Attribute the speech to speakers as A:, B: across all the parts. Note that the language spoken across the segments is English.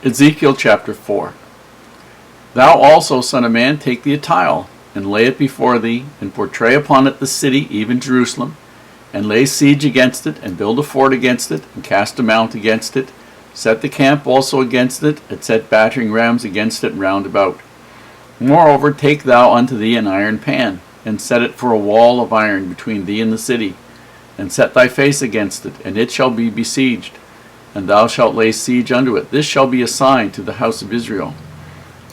A: Ezekiel chapter 4. Thou also, son of man, take thee a tile, and lay it before thee, and portray upon it the city, even Jerusalem, and lay siege against it, and build a fort against it, and cast a mount against it. Set the camp also against it, and set battering rams against it round about. Moreover, take thou unto thee an iron pan, and set it for a wall of iron between thee and the city, and set thy face against it, and it shall be besieged, and thou shalt lay siege unto it. This shall be a sign to the house of Israel.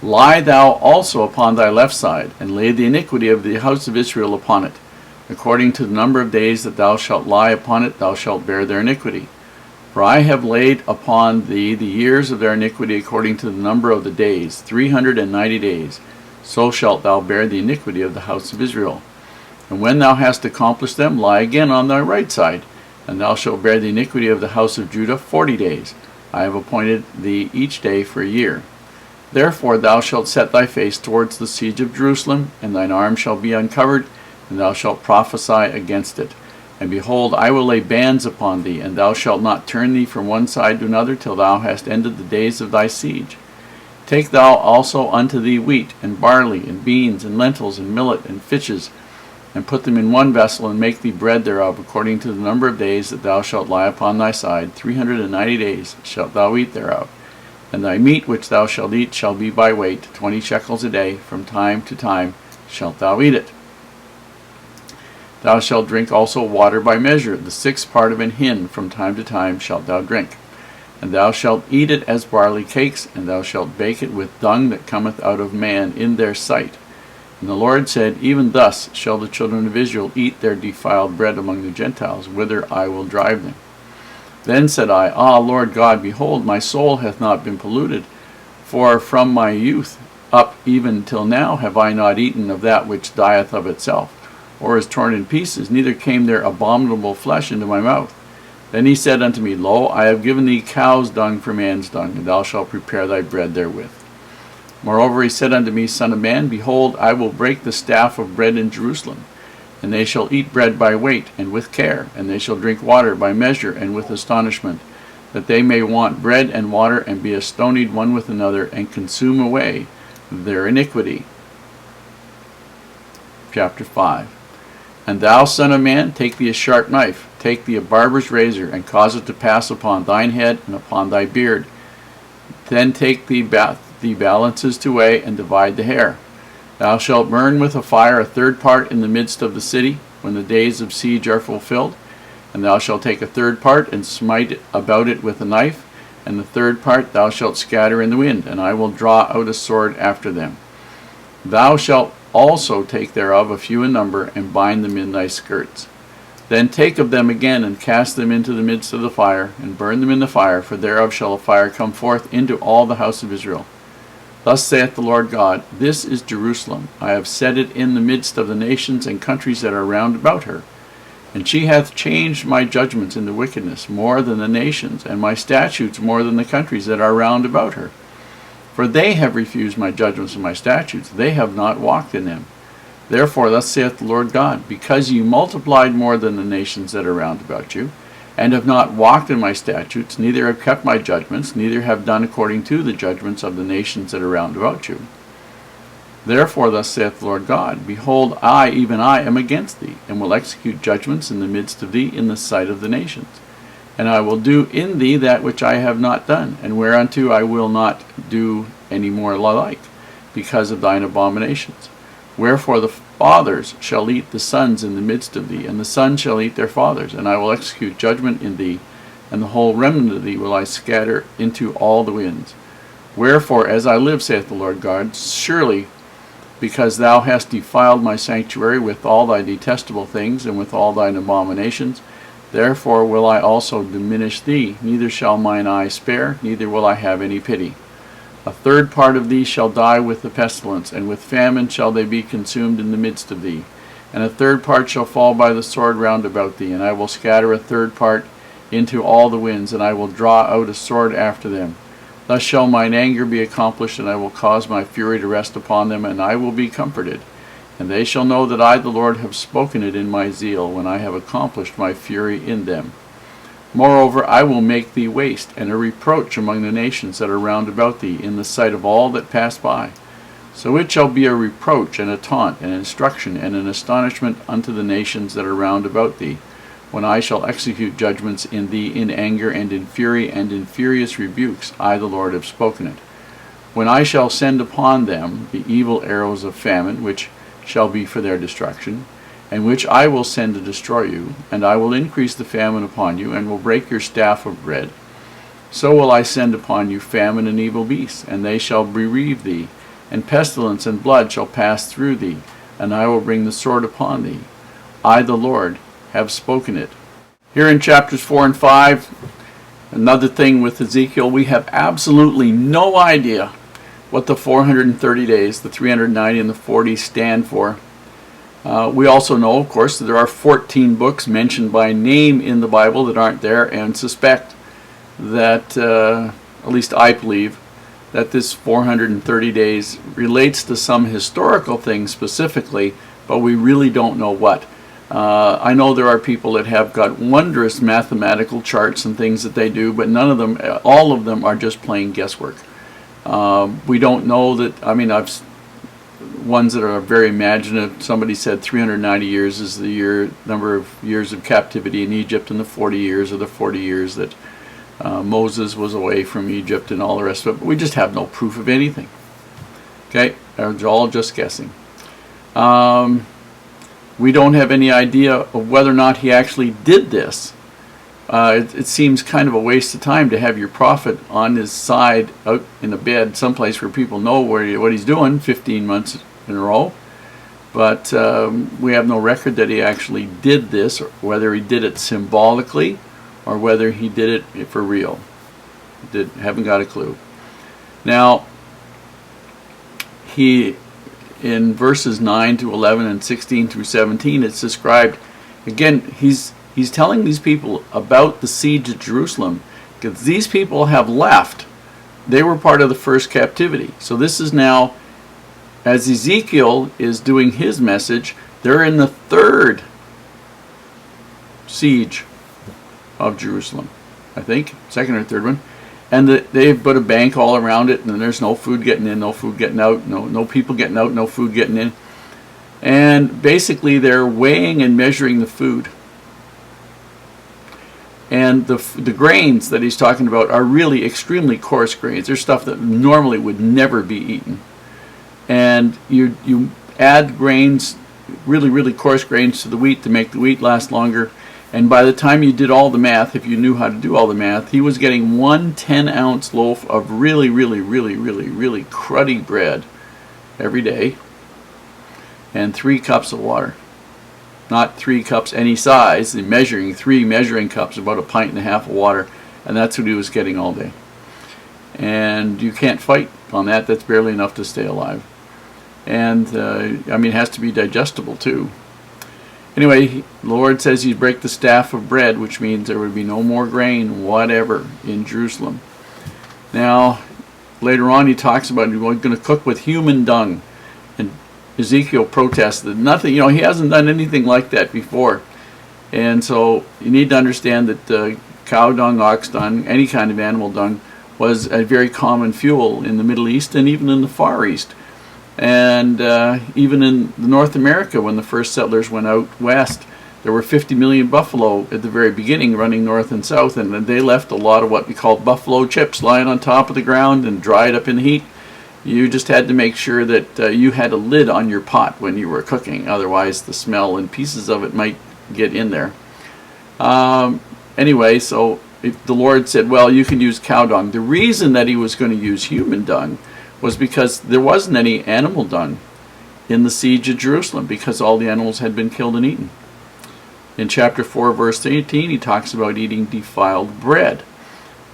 A: Lie thou also upon thy left side, and lay the iniquity of the house of Israel upon it. According to the number of days that thou shalt lie upon it, thou shalt bear their iniquity. For I have laid upon thee the years of their iniquity according to the number of the days, 390 days. So shalt thou bear the iniquity of the house of Israel. And when thou hast accomplished them, lie again on thy right side, and thou shalt bear the iniquity of the house of Judah 40 days. I have appointed thee each day for a year. Therefore thou shalt set thy face towards the siege of Jerusalem, and thine arm shall be uncovered, and thou shalt prophesy against it. And behold, I will lay bands upon thee, and thou shalt not turn thee from one side to another till thou hast ended the days of thy siege. Take thou also unto thee wheat, and barley, and beans, and lentils, and millet, and fitches, and put them in one vessel, and make thee bread thereof, according to the number of days that thou shalt lie upon thy side. 390 days shalt thou eat thereof. And thy meat which thou shalt eat shall be by weight, 20 shekels a day. From time to time shalt thou eat it. Thou shalt drink also water by measure, the 6th part of an hin. From time to time shalt thou drink. And thou shalt eat it as barley cakes, and thou shalt bake it with dung that cometh out of man in their sight. And the Lord said, Even thus shall the children of Israel eat their defiled bread among the Gentiles, whither I will drive them. Then said I, Ah, Lord God, behold, my soul hath not been polluted, for from my youth up even till now have I not eaten of that which dieth of itself, or is torn in pieces, neither came there abominable flesh into my mouth. Then he said unto me, Lo, I have given thee cow's dung for man's dung, and thou shalt prepare thy bread therewith. Moreover he said unto me, Son of man, behold, I will break the staff of bread in Jerusalem, and they shall eat bread by weight, and with care, and they shall drink water by measure, and with astonishment, that they may want bread and water, and be astonied one with another, and consume away their iniquity. Chapter 5. And thou, son of man, take thee a sharp knife, take thee a barber's razor, and cause it to pass upon thine head, and upon thy beard. Then take thee the balances to weigh, and divide the hair. Thou shalt burn with a fire a 3rd part in the midst of the city, when the days of siege are fulfilled. And thou shalt take a 3rd part, and smite about it with a knife, and the 3rd part thou shalt scatter in the wind, and I will draw out a sword after them. Thou shalt also take thereof a few in number, and bind them in thy skirts. Then take of them again, and cast them into the midst of the fire, and burn them in the fire, for thereof shall a fire come forth into all the house of Israel. Thus saith the Lord God, This is Jerusalem. I have set it in the midst of the nations and countries that are round about her. And she hath changed my judgments into wickedness more than the nations, and my statutes more than the countries that are round about her. For they have refused my judgments and my statutes, they have not walked in them. Therefore thus saith the Lord God, Because ye multiplied more than the nations that are round about you, and have not walked in my statutes, neither have kept my judgments, neither have done according to the judgments of the nations that are round about you. Therefore thus saith the Lord God, Behold, I, even I, am against thee, and will execute judgments in the midst of thee in the sight of the nations. And I will do in thee that which I have not done, and whereunto I will not do any more like, because of thine abominations. Wherefore the fathers shall eat the sons in the midst of thee, and the sons shall eat their fathers, and I will execute judgment in thee, and the whole remnant of thee will I scatter into all the winds. Wherefore, as I live, saith the Lord God, surely because thou hast defiled my sanctuary with all thy detestable things, and with all thine abominations, therefore will I also diminish thee, neither shall mine eye spare, neither will I have any pity. A 3rd part of thee shall die with the pestilence, and with famine shall they be consumed in the midst of thee. And a 3rd part shall fall by the sword round about thee, and I will scatter a 3rd part into all the winds, and I will draw out a sword after them. Thus shall mine anger be accomplished, and I will cause my fury to rest upon them, and I will be comforted. And they shall know that I, the Lord, have spoken it in my zeal, when I have accomplished my fury in them. Moreover, I will make thee waste, and a reproach among the nations that are round about thee, in the sight of all that pass by. So it shall be a reproach, and a taunt, and instruction, and an astonishment unto the nations that are round about thee, when I shall execute judgments in thee in anger, and in fury, and in furious rebukes. I the Lord have spoken it. When I shall send upon them the evil arrows of famine, which shall be for their destruction, and which I will send to destroy you, and I will increase the famine upon you, and will break your staff of bread. So will I send upon you famine and evil beasts, and they shall bereave thee, and pestilence and blood shall pass through thee, and I will bring the sword upon thee. I the Lord have spoken it. Here in chapters 4 and 5, another thing with Ezekiel, we have absolutely no idea what the 430 days, the 390 and the 40 stand for. We also know, of course, that there are 14 books mentioned by name in the Bible that aren't there, and suspect that, at least I believe, that this 430 days relates to some historical thing specifically, but we really don't know what. I know there are people that have got wondrous mathematical charts and things that they do, but none of them, all of them are just plain guesswork. We don't know that, I mean, I've ones that are very imaginative. Somebody said 390 years is the number of years of captivity in Egypt, and the 40 years are the 40 years that Moses was away from Egypt and all the rest of it. But we just have no proof of anything. Okay, it's all just guessing. We don't have any idea of whether or not he actually did this. It seems kind of a waste of time to have your prophet on his side out in a bed someplace where people know what he's doing 15 months in a row. But we have no record that he actually did this, or whether he did it symbolically or whether he did it for real. Haven't got a clue. Now, in verses 9 to 11 and 16 through 17, it's described, again, he's telling these people about the siege of Jerusalem, because these people have left. They were part of the first captivity. So this is now, as Ezekiel is doing his message, they're in the third siege of Jerusalem, I think, second or third one. And they've put a bank all around it, and there's no food getting in, no food getting out, no people getting out, no food getting in. And basically they're weighing and measuring the food. And the grains that he's talking about are really extremely coarse grains. They're stuff that normally would never be eaten. And you add grains, really, really coarse grains to the wheat to make the wheat last longer. And by the time you did all the math, if you knew how to do all the math, he was getting 1 10-ounce loaf of really, really, really, really, really cruddy bread every day, and 3 cups of water. Not 3 cups any size, the measuring, 3 measuring cups, about 1.5 pints of water, and that's what he was getting all day. And you can't fight on that. That's barely enough to stay alive. And, I mean, it has to be digestible too. Anyway, the Lord says he'd break the staff of bread, which means there would be no more grain, whatever, in Jerusalem. Now, later on he talks about we're going to cook with human dung. And Ezekiel protests that nothing, he hasn't done anything like that before. And so you need to understand that cow dung, ox dung, any kind of animal dung was a very common fuel in the Middle East and even in the Far East. And even in North America, when the first settlers went out west, there were 50 million buffalo at the very beginning running north and south, and they left a lot of what we call buffalo chips lying on top of the ground and dried up in the heat. You just had to make sure that you had a lid on your pot when you were cooking, otherwise the smell and pieces of it might get in there. Anyway, so the Lord said, well, you can use cow dung. The reason that he was going to use human dung was because there wasn't any animal dung in the siege of Jerusalem, because all the animals had been killed and eaten. In chapter 4, verse 18, he talks about eating defiled bread.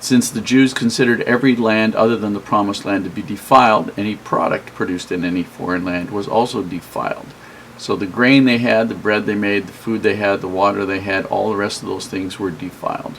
A: Since the Jews considered every land other than the promised land to be defiled, any product produced in any foreign land was also defiled. So the grain they had, the bread they made, the food they had, the water they had, all the rest of those things were defiled.